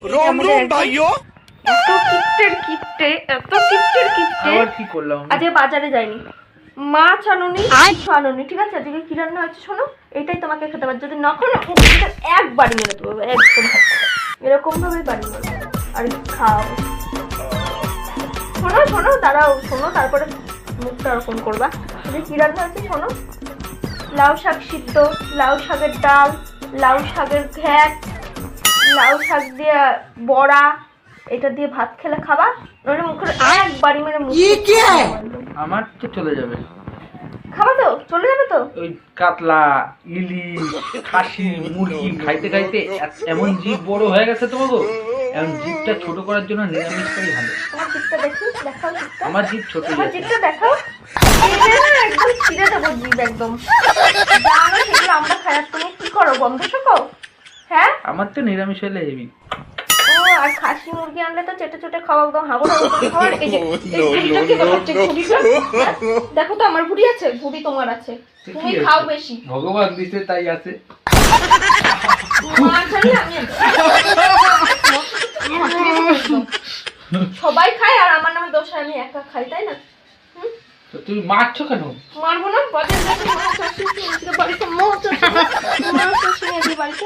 रोम रोम भाइयों এত কিপ্টের আবার কি করলাম আজকে বাজারে যাইনি, মাছ আনুনি, কিছু আনুনি, ঠিক আছে? আজকে কি রান্না হয়েছে শোনো, এটাই তোমাকে খেতে পারবে। যদি না খাও না, একবারই মেরে দেবো, একদম এরকম ভাবে বাড়ি মেরে আর খাওয়াবো। শোনো শোনো, দাঁড়াও, শোনো, তারপরে মুখটা ওরকম করবা। আজকে কি রান্না হয়েছে শোনো, লাউ শাক সিদ্ধ, লাউ শাকের ডাল, লাউ শাকের ঘ্যাট, লাউ শাক দিয়ে বড়া, এটা দিয়ে ভাত খেলে খাবা, নইলে মুখের একবারই মেরে মুখ। আমার তো চলে যাবে, খাবা তো, চলে যাবে তো। ওই কাতলা, ইলিশ, খাসি, মুরগি খাইতে খাইতে এমন জিভ বড় হয়ে গেছে তোমাকে, এখন জিভটা ছোট করার জন্য নিরামিষটাই ভালো। তোমার জিভটা দেখি, দেখাও জিভটা। আমার জিভ ছোট তোমার জিভটা দেখাও। একদম ছিঁড়ে দেবো জিভ একদম। জানো সেগুলো আমরা খাই, আর তুমি কি করো, গন্ধ শোকো? হ্যাঁ, আমার তো নিরামিষ হলে হেভি। ও আর খাসি মুরগি আনলে তো চেটে চেটে খাওয়া, একদম হাবড় হাবড় খাওয়ার। এই যে এই ভুঁড়িটা কে দেখাচ্ছে, ভুঁড়িটা দেখো তো, আমার ভুঁড়ি আছে, ভুঁড়ি তোমার আছে, তুমি খাও বেশি। ভগবান দিতে তাই আছে। মা খাই, আমি সবাই খায় আর আমার নামে দোষ, আমি একা খাই, তাই না? তো তুমি মারছো কেন? মারবো না, বাজারে যাচ্ছি, মাছ আসছে, আজকে বাড়িতে মাছ আসছে, মাছ আসছে আজকে বাড়িতে।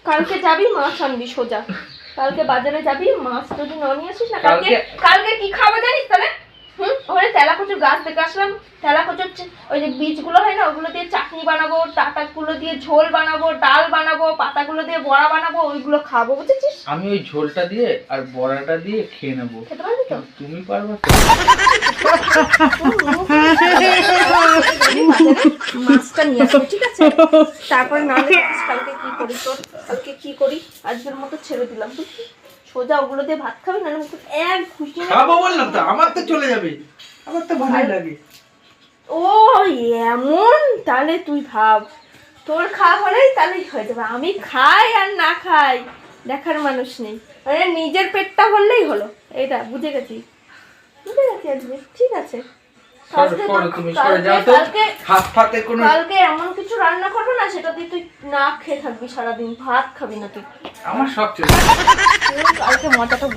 কালকে যাবি মাছ আনবি সোজা, কালকে বাজারে যাবি, মাছ যদি না নিয়ে আসিস না, কালকে কি খাওয়া জানিস তাহলে? ওখানে তেলাকচুর গাছ দেখে আসলাম, তেলাকচুর ওই যে বীজগুলো হয় না, ওগুলো দিয়ে চাটনি বানাবো, ডাঁটাগুলো দিয়ে ঝোল বানাবো, ডাল বানাবো, পাতাগুলো দিয়ে বড়া বানাবো, ওইগুলো খাবো, বুঝেছিস? আমি ওই ঝোলটা দিয়ে আর বড়াটা দিয়ে খেয়ে নেবো। খেতে পারবি তো? তুমি পারবে? মাছটা নিয়ে আসবো, ঠিক আছে? তারপরে না দেখিস কালকে কি করি, তোর কালকে কি করি, আজকের মতো ছেড়ে দিলাম, বুঝলি? সোজা ওগুলো দিয়ে ভাত খাবি, না এক খুশি খাবো বললাম তো, আমার তো চলে যাবে, আমার তো ভালোই লাগে। ও এমন, তাহলে তুই ভাব, তোর খাওয়া হলেই তাহলেই হয়ে যাবে। আমি খাই আর না খাই দেখার মানুষ নেই, মানে নিজের পেটটা ভরলেই হলো। এইটা বুঝে গেছি, বুঝে গেছি আজকে, ঠিক আছে? কালকে এমন কিছু রান্না করবো না, সেটা দিয়ে তুই না খেয়ে থাকবি সারাদিন, ভাত খাবি না তুই। আমার সব চলে, কালকে মজাটা